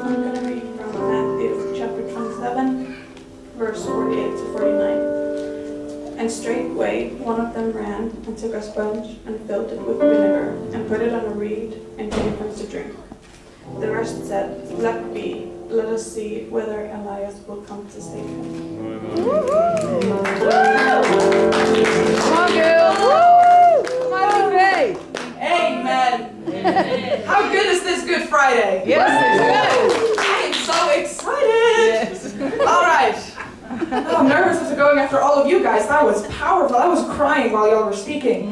I'm going to read from Matthew chapter 27, verse 48 to 49. And straightway one of them ran and took a sponge and filled it with vinegar and put it on a reed and gave him to drink. The rest said, "Let be, let us see whether Elias will come to save him." Come on, girls! Woo! Come on, Faye! Amen. How good is this Good Friday? Yes, it's I am so excited. All right. Oh, I'm nervous after going after all of you guys. That was powerful. I was crying while y'all were speaking.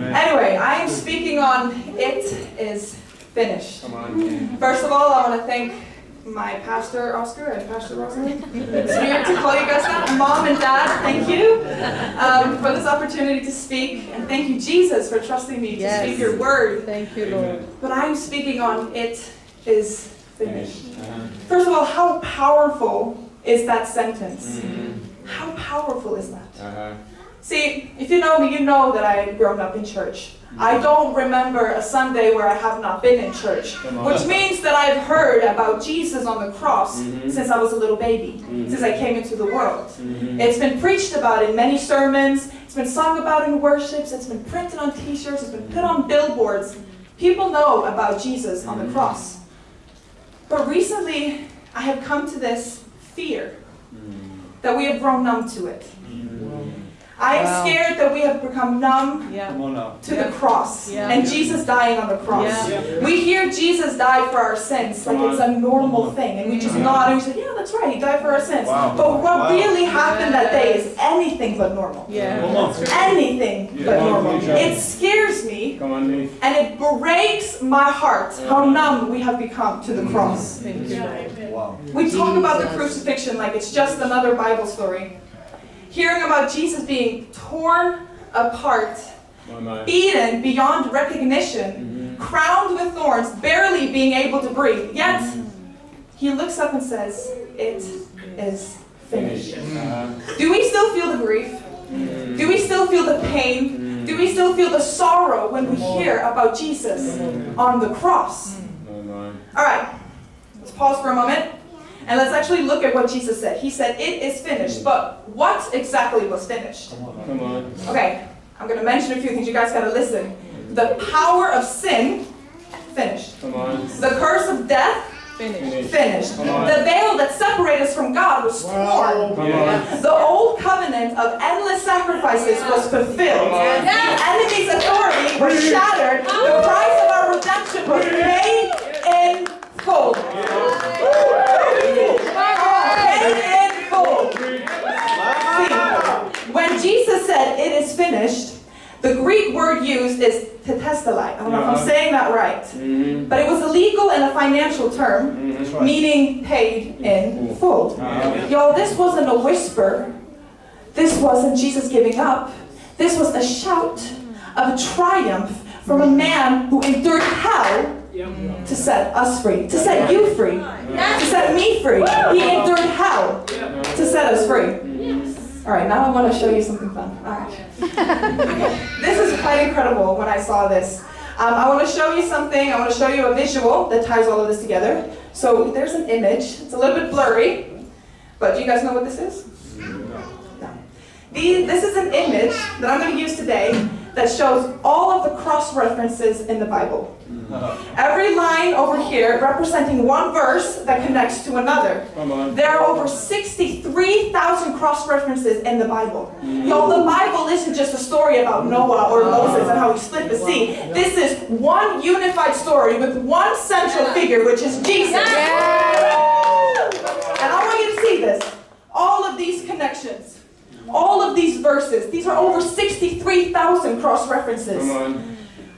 Anyway, I am speaking on It Is Finished. First of all, I want to thank my pastor, Oskar, and Pastor Rosalind. It's weird to call you guys that. Mom and Dad, thank you for this opportunity to speak. And thank you, Jesus, for trusting me to speak your word. Thank you, Lord. But I'm speaking on It Is Finished. First of all, how powerful is that sentence? How powerful is that? See, if you know me, you know that I grown up in church. I don't remember a Sunday where I have not been in church, which means that I've heard about Jesus on the cross since I was a little baby, since I came into the world. It's been preached about in many sermons, it's been sung about in worships, it's been printed on t-shirts, it's been put on billboards. People know about Jesus on the cross. But recently, I have come to this fear that we have grown numb to it. I am scared that we have become numb to the cross and Jesus dying on the cross. We hear Jesus died for our sins like it's a normal thing, and we just nod and we say, "Yeah, that's right, he died for our sins." But what really happened that day is anything but normal. Anything but normal. It scares me and it breaks my heart how numb we have become to the cross. We talk about the crucifixion like it's just another Bible story. Hearing about Jesus being torn apart, beaten beyond recognition, crowned with thorns, barely being able to breathe. Yet, he looks up and says, "It is finished." Do we still feel the grief? Do we still feel the pain? Do we still feel the sorrow when we hear about Jesus on the cross? All right, let's pause for a moment. And let's actually look at what Jesus said. He said, "It is finished." But what exactly was finished? Okay, I'm going to mention a few things. You guys got to listen. The power of sin, finished. The curse of death, finished. The veil that separated us from God was torn. The old covenant of endless sacrifices was fulfilled. The enemy's authority was shattered. The price of our redemption was paid in full. When Jesus said, "It is finished," the Greek word used is tetelestai. I don't know if I'm saying that right. But it was a legal and a financial term, meaning paid in full. Y'all, this wasn't a whisper. This wasn't Jesus giving up. This was a shout of triumph from a man who endured hell to set us free, to set you free, to set me free. He endured hell to set us free. All right, now I want to show you something fun. All right. This is quite incredible when I saw this. I want to show you something. I want to show you a visual that ties all of this together. So there's an image. It's a little bit blurry, but do you guys know what this is? No. This is an image that I'm going to use today that shows all of the cross references in the Bible. Every line over here representing one verse that connects to another. There are over 63,000 cross references in the Bible. Y'all, the Bible isn't just a story about Noah or Moses and how he split the sea. This is one unified story with one central figure, which is Jesus. And I want you to see this. All of these connections, all of these verses, these are over 63,000 cross references.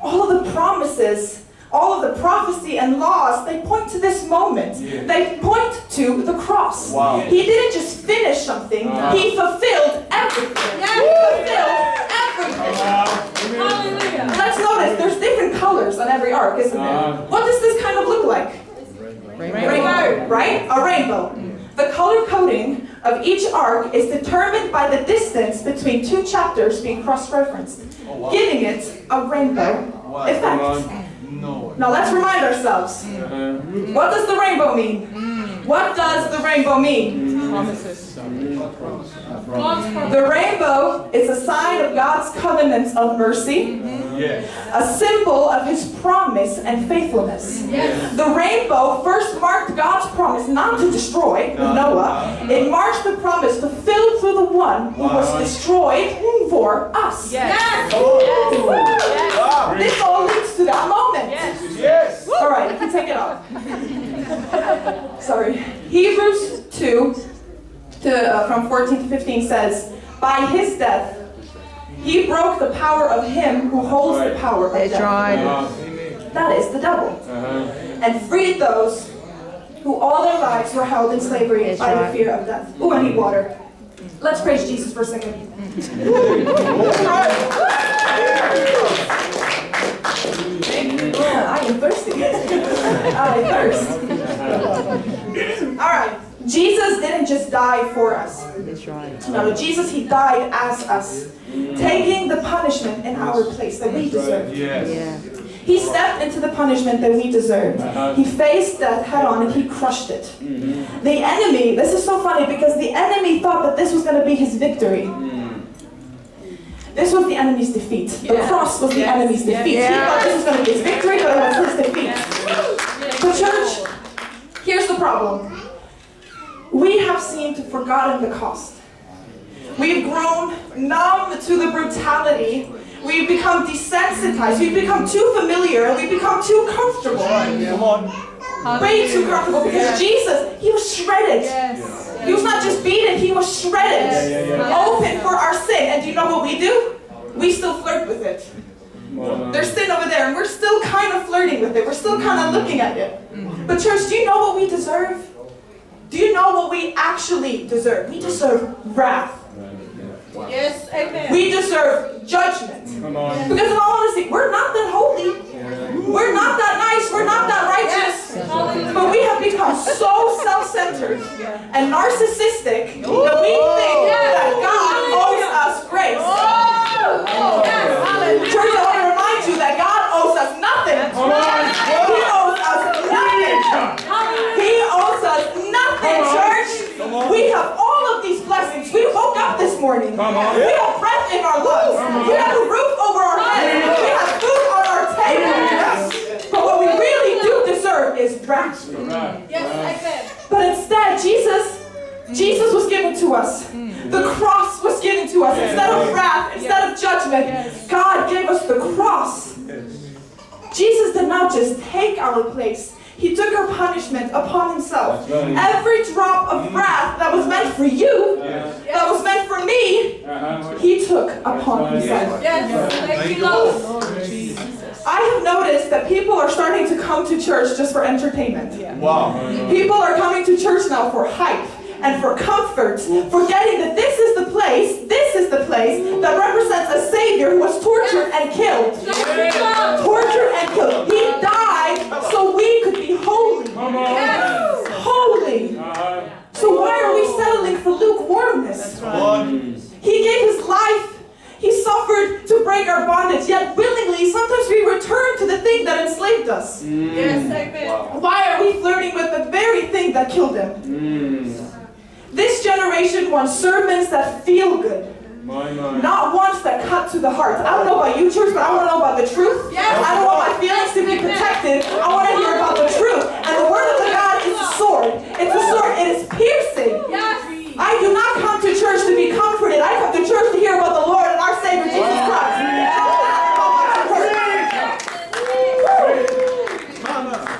All of the promises, all of the prophecy and laws, they point to this moment. They point to the cross. He didn't just finish something, he fulfilled everything. He fulfilled everything. Hallelujah. Let's notice, there's different colors on every ark, isn't there? What does this kind of look like? Rainbow, right? A rainbow. The color coding of each ark is determined by the distance between two chapters being cross-referenced, giving it a rainbow effect. No. Now let's remind ourselves. What does the rainbow mean? What does the rainbow mean? Promises. The rainbow is a sign of God's covenant of mercy, Yes. a symbol of His promise and faithfulness. Yes. The rainbow first marked God's promise not to destroy Noah. It marks the promise fulfilled through the one who was destroyed for us. Yes. Woo! Wow. This all leads to that moment. Yes. All right, you can take it off. Sorry. Hebrews 2, from 14 to 15 says, by His death, He broke the power of him who holds the power of That's death. right. That is the devil. And freed those who all their lives were held in slavery That's by right. the fear of death. Ooh, I need water. Let's praise Jesus for a second. I am thirsty. I thirst. All right. Jesus didn't just die for us. That's right. No, Jesus, He died as us, taking the punishment in our place that we deserve. Yes. Yeah. He stepped into the punishment that we deserved. He faced death head on and He crushed it. The enemy, this is so funny because the enemy thought that this was going to be his victory. This was the enemy's defeat. The cross was the enemy's defeat. He thought this was going to be his victory, but it was his defeat. But church, here's the problem. We have seemed to have forgotten the cost. We've grown numb to the brutality. We've become desensitized. We've become too familiar. And we've become too comfortable. Come on. Way too comfortable because Jesus, He was shredded. He was not just beaten, He was shredded. Open for our sin. And do you know what we do? We still flirt with it. There's sin over there and we're still kind of flirting with it. We're still kind of looking at it. But church, do you know what we deserve? Do you know what we actually deserve? We deserve wrath. Yes, amen. We deserve judgment. Come on. Because in all honesty, we're not that holy. We're not that nice. We're not that righteous. But we have become so self-centered and narcissistic that we think that God owes us grace. Church, I want to remind you that God owes us nothing. He owes us nothing. He owes us nothing, church. We have all of these blessings. We woke up this morning. We have breath in our lungs. We have a roof over our heads. We have food on our table. But what we really do deserve is wrath. But instead, Jesus was given to us. The cross was given to us. Instead of wrath, instead of judgment, God gave us the cross. Jesus did not just take our place. He took our punishment upon Himself. Every drop of wrath that was meant for you, that was meant for me, He took upon Himself. I have noticed that people are starting to come to church just for entertainment. Wow. People are coming to church now for hype and for comfort, forgetting that this is the place that represents a Savior who was tortured and killed. Tortured and killed. He died so we could be holy. Holy. So why are we settling for lukewarmness? He gave His life. He suffered to break our bondage, yet willingly, sometimes we return to the thing that enslaved us. Why are we flirting with the very thing that killed Him? This generation wants sermons that feel good. Not ones that cut to the heart. I don't know about you, church, but I want to know about the truth. I don't want my feelings to be protected. I want to hear about the truth. And the word of the God is a sword. It's a sword. It is piercing. I do not come to church to be comforted. I come to church to hear about the Lord and our Savior Jesus Christ.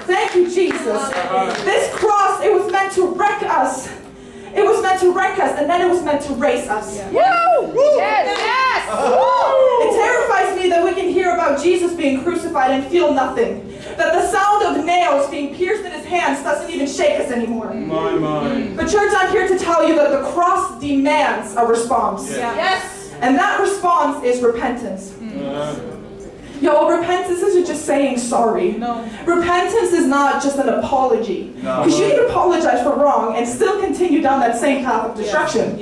Thank you, Jesus. This cross, it was meant to wreck us. It was meant to wreck us, and then it was meant to raise us. It terrifies me that we can hear about Jesus being crucified and feel nothing. That the sound of nails being pierced in His hands doesn't even shake us anymore. But church, I'm here to tell you that the cross demands a response. And that response is repentance. Yo, repentance isn't just saying sorry. Repentance is not just an apology. Because you can apologize for wrong and still continue down that same path of destruction.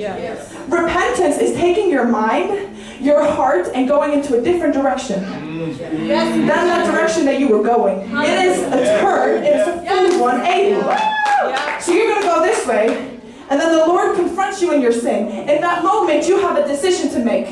Repentance is taking your mind, your heart, and going into a different direction. than that direction that you were going. It is a turn. It is a full 180. So you're going to go this way. And then the Lord confronts you in your sin. In that moment, you have a decision to make.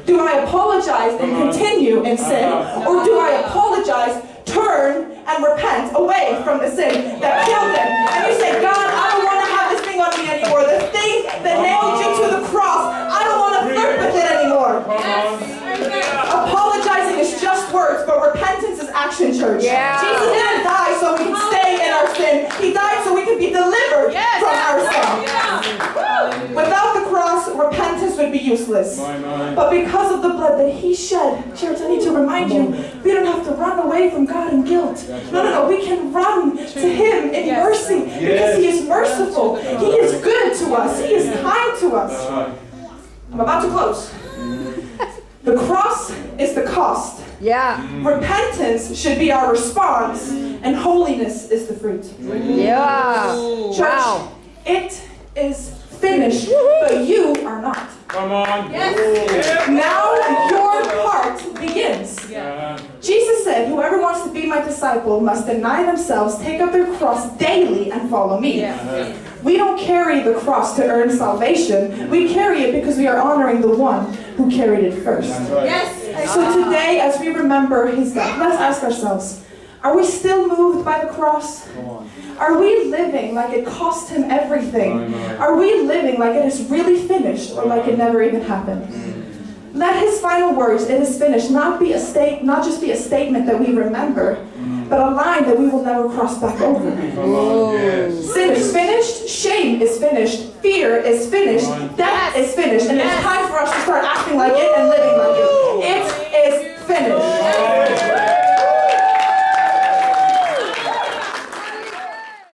Do I apologize and continue in sin? Or do I apologize, turn, and repent away from the sin that killed him? And you say, God, I don't want to have this thing on me anymore. The thing that nailed you to the cross, I don't want to flirt with it anymore. Apologizing is just words, but repentance is action, church. Jesus didn't die so we can stay in our sin. He died so we can be delivered from our sin. Without the cross, repentance would be useless. But because of the blood that he shed, church, I need to remind you, we don't have to run away from God in guilt. No. We can run to him in mercy because he is merciful. He is good to us. He is kind to us. I'm about to close. The cross is the cost. Repentance should be our response, and holiness is the fruit. Church, it is finished, but you are not. Come on. Now your part begins. Jesus said, whoever wants to be my disciple must deny themselves, take up their cross daily, and follow me. We don't carry the cross to earn salvation. We carry it because we are honoring the one who carried it first. So today, as we remember his death, let's ask ourselves, are we still moved by the cross? Are we living like it cost him everything? Are we living like it is really finished or like it never even happened? Let his final words, it is finished, not just be a statement that we remember, but a line that we will never cross back over. Sin is finished, shame is finished, fear is finished, death is finished, and it's time for us to start acting like it and living like it. It is finished.